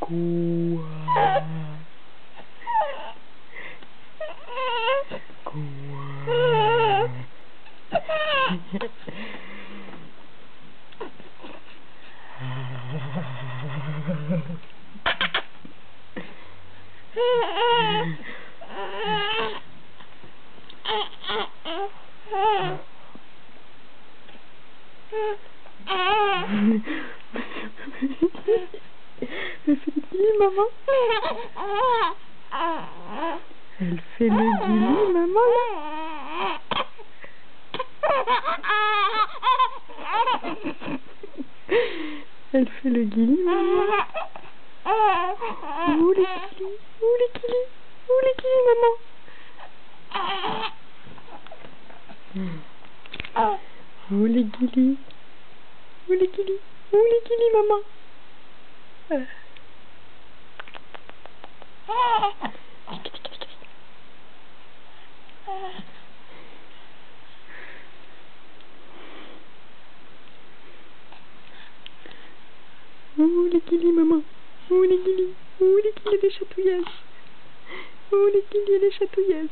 Quoi? Elle fait le guili, maman. Elle fait le guili, maman, là. Elle fait le guili, maman. Où les guilis? Où les guilis? Où les guilis, maman? Où les guilis? Où les guilis? Où les guilis, maman? Où les guilis, maman? Où les guilis? Où les guilis des chatouillages? Où les guilis des chatouillages?